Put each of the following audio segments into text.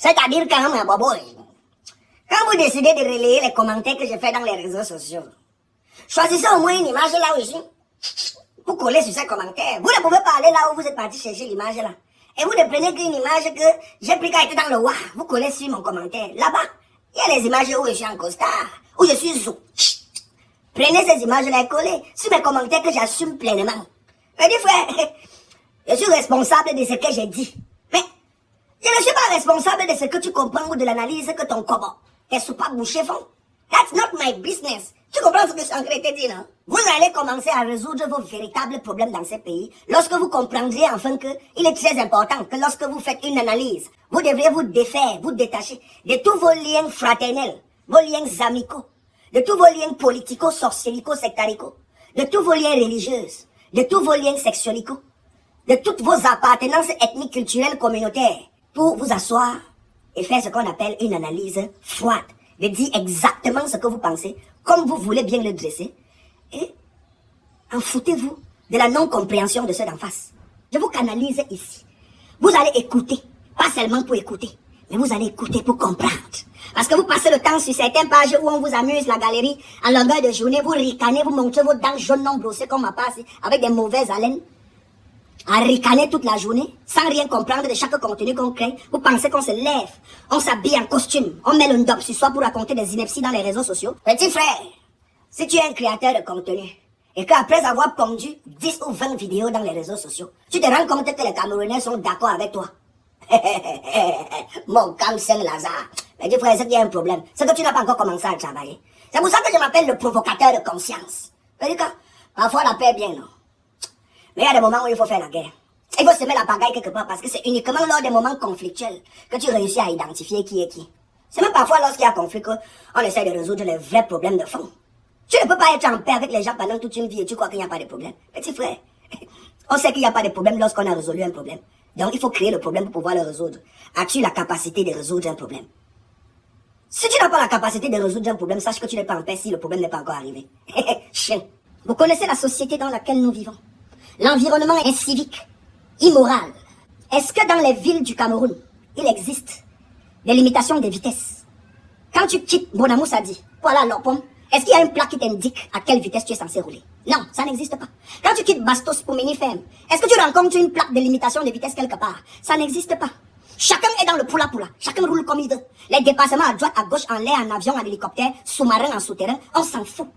C'est-à-dire quand vous décidez de relayer les commentaires que je fais dans les réseaux sociaux, choisissez au moins une image là aussi. Vous collez sur ces commentaires. Vous ne pouvez pas aller là où vous êtes parti chercher l'image là. Et vous ne prenez qu'une image que j'ai pris quand j'étais dans le WA. Vous collez sur mon commentaire. Là-bas, il y a les images où je suis en costard, où je suis zou. Prenez ces images-là et collez sur mes commentaires que j'assume pleinement. Je dis frère, je suis responsable de ce que j'ai dit. Mais je ne suis pas responsable de ce que tu comprends ou de l'analyse que ton cobo est soupape bouché fond. That's not my business. Tu comprends ce que je suis en train de te dire, non? Vous allez commencer à résoudre vos véritables problèmes dans ces pays lorsque vous comprendrez enfin que il est très important que lorsque vous faites une analyse, vous devrez vous défaire, vous détacher de tous vos liens fraternels, vos liens amicaux, de tous vos liens politico-sorcellico-sectaricaux, de tous vos liens religieux, de tous vos liens sexualicaux, de toutes vos appartenances ethniques, culturelles, communautaires, pour vous asseoir et faire ce qu'on appelle une analyse froide, de dire exactement ce que vous pensez, comme vous voulez bien le dresser, et en foutez-vous de la non-compréhension de ceux d'en face. Je vous canalise ici. Vous allez écouter, pas seulement pour écouter, mais vous allez écouter pour comprendre. Parce que vous passez le temps sur certaines pages où on vous amuse la galerie, en longueur de journée, vous ricanez, vous montrez vos dents jaunes non brossées comme ma passe, avec des mauvaises haleines, à ricaner toute la journée, sans rien comprendre de chaque contenu qu'on crée. Vous pensez qu'on se lève, on s'habille en costume, on met le ndop sur soi pour raconter des inepties dans les réseaux sociaux. Petit frère, si tu es un créateur de contenu, et qu'après avoir pondu 10 ou 20 vidéos dans les réseaux sociaux, tu te rends compte que les Camerounais sont d'accord avec toi. Mon Kamsen Lazare. Petit frère, c'est qu'il y a un problème. C'est que tu n'as pas encore commencé à travailler. C'est pour ça que je m'appelle le provocateur de conscience. Parfois la paix est bien, non? Mais il y a des moments où il faut faire la guerre. Il faut semer la pagaille quelque part parce que c'est uniquement lors des moments conflictuels que tu réussis à identifier qui est qui. C'est même parfois lorsqu'il y a conflit qu'on essaie de résoudre les vrais problèmes de fond. Tu ne peux pas être en paix avec les gens pendant toute une vie et tu crois qu'il n'y a pas de problème. Petit frère, on sait qu'il n'y a pas de problème lorsqu'on a résolu un problème. Donc il faut créer le problème pour pouvoir le résoudre. As-tu la capacité de résoudre un problème? Si tu n'as pas la capacité de résoudre un problème, sache que tu n'es pas en paix si le problème n'est pas encore arrivé. Chien. Vous connaissez la société dans laquelle nous vivons. L'environnement est civique, immoral. Est-ce que dans les villes du Cameroun, il existe des limitations de vitesse? Quand tu quittes Bonamoussadi, voilà l'Opom, est-ce qu'il y a une plaque qui t'indique à quelle vitesse tu es censé rouler? Non, ça n'existe pas. Quand tu quittes Bastos pour Minifem, est-ce que tu rencontres une plaque de limitation de vitesse quelque part? Ça n'existe pas. Chacun est dans le poula-poula. Chacun roule comme il veut. Les dépassements à droite, à gauche, en l'air, en avion, en hélicoptère, sous-marin, en souterrain, on s'en fout.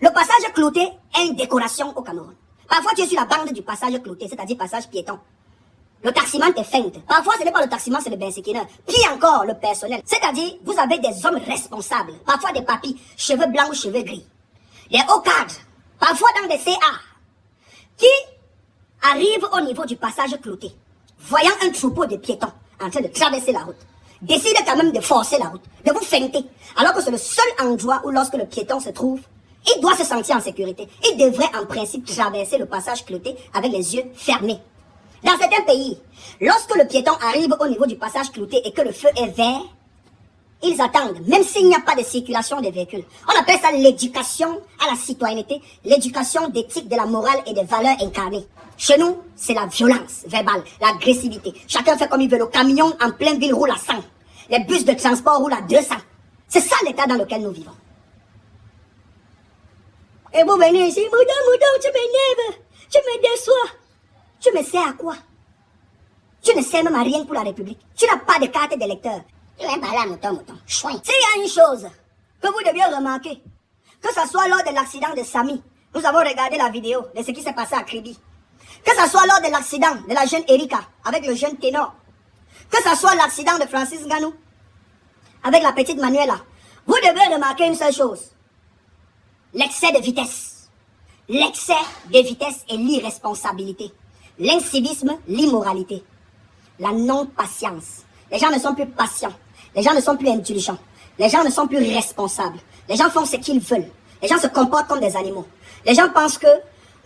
Le passage clouté est une décoration au Cameroun. Parfois, tu es sur la bande du passage clouté, c'est-à-dire passage piéton. Le taximan te feinte. Parfois, ce n'est pas le taximan, c'est le benséquineur. Puis encore, le personnel. C'est-à-dire, vous avez des hommes responsables. Parfois des papis, cheveux blancs ou cheveux gris. Des hauts cadres. Parfois dans des CA. Qui arrivent au niveau du passage clouté. Voyant un troupeau de piétons en train de traverser la route. Décident quand même de forcer la route. De vous feinter. Alors que c'est le seul endroit où lorsque le piéton se trouve, il doit se sentir en sécurité. Il devrait en principe traverser le passage clouté avec les yeux fermés. Dans certains pays, lorsque le piéton arrive au niveau du passage clouté et que le feu est vert, ils attendent, même s'il n'y a pas de circulation des véhicules. On appelle ça l'éducation à la citoyenneté, l'éducation d'éthique, de la morale et des valeurs incarnées. Chez nous, c'est la violence verbale, l'agressivité. Chacun fait comme il veut. Le camion en pleine ville roule à 100. Les bus de transport roulent à 200. C'est ça l'état dans lequel nous vivons. Et vous venez ici, Moudon, tu m'énerves, tu me déçois. Tu me sers à quoi? Tu ne sers même à rien pour la République. Tu n'as pas de carte d'électeur. Tu viens parler à mouton. Chouin. S'il y a une chose que vous deviez remarquer, que ce soit lors de l'accident de Samy, nous avons regardé la vidéo de ce qui s'est passé à Kribi, que ce soit lors de l'accident de la jeune Erika avec le jeune ténor, que ce soit l'accident de Francis Nganou avec la petite Manuela, vous devez remarquer une seule chose. L'excès de vitesse. L'excès de vitesse et l'irresponsabilité. L'incivisme, l'immoralité. La non-patience. Les gens ne sont plus patients. Les gens ne sont plus indulgents. Les gens ne sont plus responsables. Les gens font ce qu'ils veulent. Les gens se comportent comme des animaux. Les gens pensent que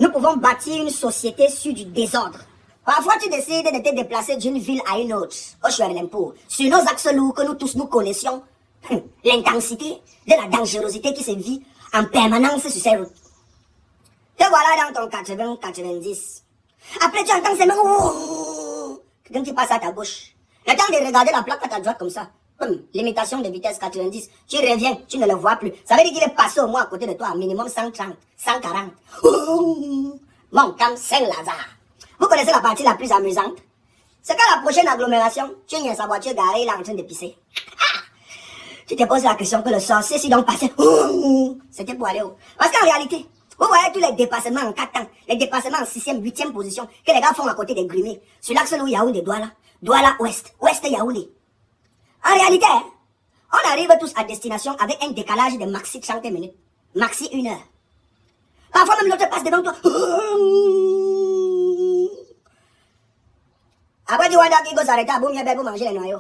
nous pouvons bâtir une société sur du désordre. Parfois, tu décides de te déplacer d'une ville à une autre, au Chouerlempo, sur nos axes lourds que nous tous nous connaissions. l'intensité de la dangerosité qui se vit en permanence sur ces routes. Te voilà dans ton 80-90. Après, tu entends ces mains, quelqu'un qui passe à ta gauche. Le temps de regarder la plaque à ta droite comme ça. Limitation de vitesse 90. Tu reviens, tu ne le vois plus. Ça veut dire qu'il est passé au moins à côté de toi, minimum 130, 140. Mon cam Saint-Lazare. Vous connaissez la partie la plus amusante? C'est qu'à la prochaine agglomération, tu viens sa voiture garée, il est en train de pisser. Tu te poses la question que le sorcier, si donc passait, c'était pour aller où? Parce qu'en réalité, vous voyez tous les dépassements en 4 temps, les dépassements en 6e, 8e position que les gars font à côté des grumiers. Sur l'axe où Yaoundé, Douala, Ouest, Ouest Yaoundé. En réalité, on arrive tous à destination avec un décalage de maxi 30 minutes, maxi 1 heure. Parfois même l'autre passe devant toi. Après tu vois qui va s'arrêter à Boum pour manger les noyaux.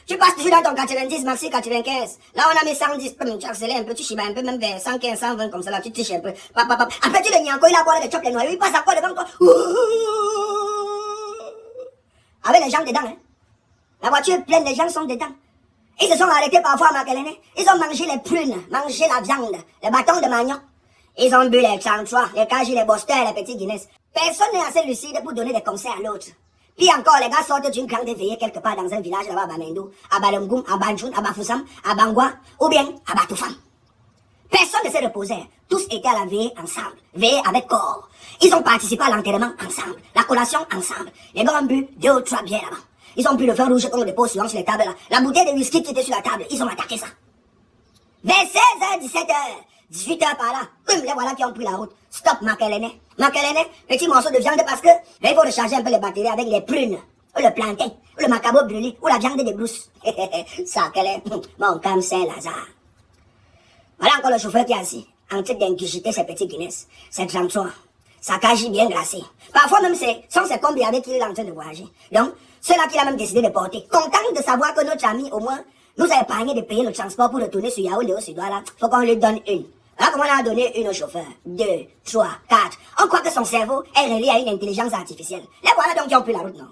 Tu passes toujours dans ton 90, maxi 95. Là on a mis 110, tu accélères un peu, tu chibas un peu, même vers 115, 120 comme ça là, tu triches un peu. Après tu le niais encore, il a boire de chop les noyaux, il passe encore devant toi. Avec les gens dedans, hein. La voiture est pleine, les gens sont dedans. Ils se sont arrêtés parfois à Makelene. Ils ont mangé les prunes, mangé la viande, les bâtons de manioc. Ils ont bu les chanchois, les kajis, les bosters, les petits Guinness. Personne n'est assez lucide pour donner des conseils à l'autre. Puis encore, les gars sortent d'une grande veillée quelque part dans un village là-bas à Bamendo, à Balongoum, à Banjoun, à Bafoussam, à Bangwa, ou bien à Batoufam. Personne ne s'est reposé. Tous étaient à la veillée ensemble, veillée avec corps. Ils ont participé à l'enterrement ensemble, la collation ensemble. Les gars ont bu 2 ou 3 bières là-bas. Ils ont bu le vin rouge qu'on dépose sur les tables là. La bouteille de whisky qui était sur la table, ils ont attaqué ça. Vers 16h, 17h, 18h par là, les voilà qui ont pris la route. Stop Makelene. Makelene, petit morceau de viande parce que là, il faut recharger un peu les batteries avec les prunes, ou le plantain, ou le macabo brûlé, ou la viande de brousse. Ça, quel est mon cam Saint-Lazare. Voilà encore le chauffeur qui est assis, en train d'ingurgiter ses petits Guinness, ses 33, sa cage bien glacée. Parfois même sont ses combis avec qui il est en train de voyager. Donc, ceux-là qu'il a même décidé de porter. Content de savoir que notre ami, au moins, nous a épargné de payer le transport pour retourner sur Yaoundé ou sur Douala. Faut qu'on lui donne une. Voilà comment on a donné une au chauffeur. 2, 3, 4. On croit que son cerveau est relié à une intelligence artificielle. Les voilà donc qui ont pris la route, non?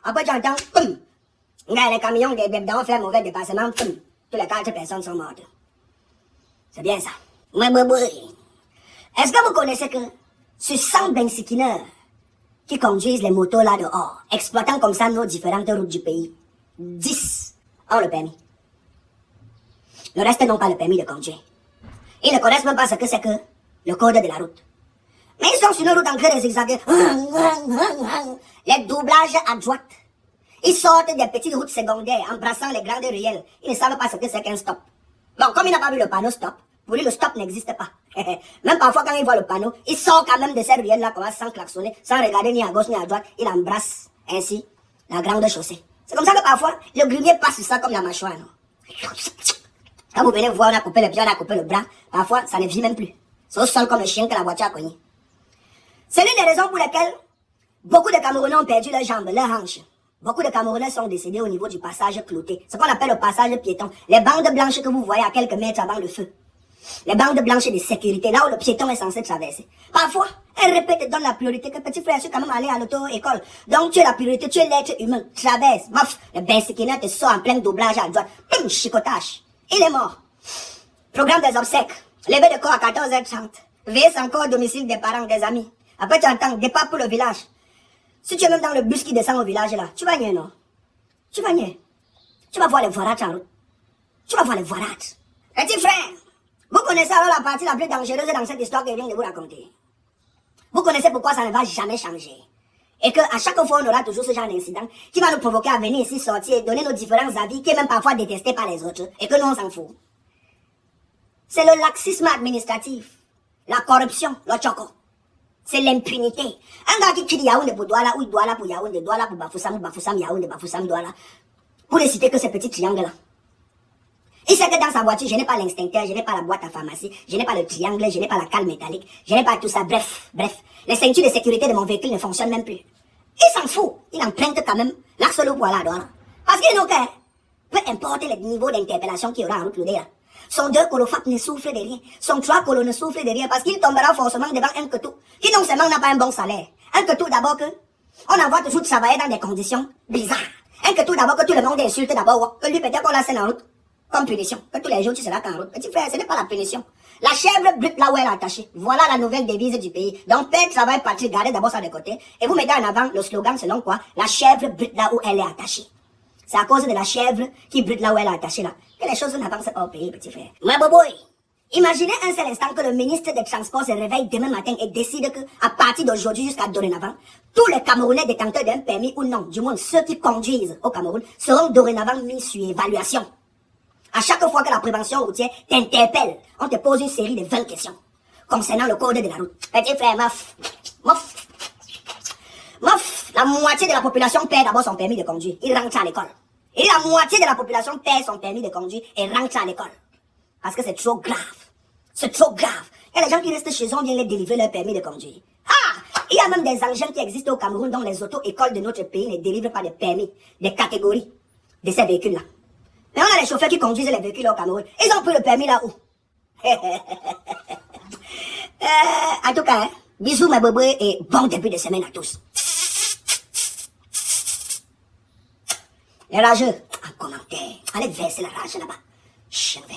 Après, tu entends, les camions des bébés fait mauvais dépassement, tous les 4 personnes sont mortes. C'est bien ça. Est-ce que vous connaissez que sur 100 bensikineurs qui conduisent les motos là dehors, exploitant comme ça nos différentes routes du pays, 10 ont le permis. Le reste n'ont pas le permis de conduire. Ils ne connaissent même pas ce que c'est que le code de la route. Mais ils sont sur une route en train de zigzaguer. Les doublages à droite. Ils sortent des petites routes secondaires, embrassant les grandes ruelles. Ils ne savent pas ce que c'est qu'un stop. Bon, comme il n'a pas vu le panneau stop, pour lui le stop n'existe pas. Même parfois quand il voit le panneau, il sort quand même de cette ruelle-là sans klaxonner, sans regarder ni à gauche ni à droite. Il embrasse ainsi la grande chaussée. C'est comme ça que parfois, le grumier passe sur ça comme la mâchoire. Non? Quand vous venez voir, on a coupé le pied, on a coupé le bras, parfois ça ne vit même plus. C'est au sol comme le chien que la voiture a cogné. C'est l'une des raisons pour lesquelles beaucoup de Camerounais ont perdu leurs jambes, leurs hanches. Beaucoup de Camerounais sont décédés au niveau du passage clouté. Ce qu'on appelle le passage piéton. Les bandes blanches que vous voyez à quelques mètres avant le feu. Les bandes blanches de sécurité, là où le piéton est censé traverser. Parfois, un répète donne la priorité que petit frère, je suis quand même allé à l'auto-école. Donc tu es la priorité, tu es l'être humain. Traverse, maf, le bensikineur te sort en plein doublage à droite. Chicotage. Il est mort. Programme des obsèques. Levé de corps à 14h30. Veillez sans corps au domicile des parents, des amis. Après tu entends, départ pour le village. Si tu es même dans le bus qui descend au village là, tu vas nier, non? Tu vas nier. Tu vas voir les voirages en route. Tu vas voir les voirages. Petit frère, vous connaissez alors la partie la plus dangereuse dans cette histoire que je viens de vous raconter. Vous connaissez pourquoi ça ne va jamais changer. Et qu'à chaque fois, on aura toujours ce genre d'incident qui va nous provoquer à venir ici sortir et donner nos différents avis qui est même parfois détesté par les autres et que nous on s'en fout. C'est le laxisme administratif, la corruption, le choco. C'est l'impunité. Un gars qui dit Yaoundé pour Douala, ou Douala pour Yaoundé, Douala pour Bafoussam, Bafoussam Yaoundé, Bafoussam Douala. Pour ne citer que ces petits triangles-là. Il sait que dans sa voiture, je n'ai pas l'instincteur, je n'ai pas la boîte à pharmacie, je n'ai pas le triangle, je n'ai pas la cale métallique, je n'ai pas tout ça. Bref. Les ceintures de sécurité de mon véhicule ne fonctionnent même plus. Il s'en fout. Il emprunte quand même l'axe au Douala, Douala. Parce qu'il n'ont qu'un. Peu importe le niveau d'interpellation qu'il y aura en route lourdée là. Son 2 colofap ne souffre de rien. Son 3 colos ne souffre de rien parce qu'il tombera forcément devant un ketou qui non seulement n'a pas un bon salaire. Un ketou d'abord que On envoie toujours travailler dans des conditions bizarres. Que tout d'abord, que tout le monde insulte d'abord, que lui peut-être qu'on la scène en route, comme punition. Que tous les jours tu seras en route. Petit frère, ce n'est pas la punition. La chèvre brute là où elle est attachée. Voilà la nouvelle devise du pays. Donc, père, travail, patrie, gardez d'abord ça de côté. Et vous mettez en avant le slogan selon quoi? La chèvre brute là où elle est attachée. C'est à cause de la chèvre qui brute là où elle est attachée là que les choses n'avancent pas au pays, petit frère. Mais boboy, imaginez un seul instant que le ministre des Transports se réveille demain matin et décide que, à partir d'aujourd'hui jusqu'à dorénavant, tous les Camerounais détenteurs d'un permis ou non, du moins ceux qui conduisent au Cameroun, seront dorénavant mis sur évaluation. À chaque fois que la prévention routière t'interpelle, on te pose une série de 20 questions concernant le code de la route. Petit frère, la moitié de la population perd d'abord son permis de conduire. Il rentre à l'école. Et la moitié de la population perd son permis de conduire et rentre à l'école. Parce que c'est trop grave. C'est trop grave. Et les gens qui restent chez eux, on vient les délivrer leur permis de conduire. Ah! Il y a même des engins qui existent au Cameroun dont les auto-écoles de notre pays ne délivrent pas de permis, des catégories de ces véhicules-là. Mais on a les chauffeurs qui conduisent les véhicules au Cameroun. Ils ont pris le permis là où? En tout cas, hein, bisous mes bébés et bon début de semaine à tous. Les rageux, en commentaire, allez verser la rage là-bas. Je vais.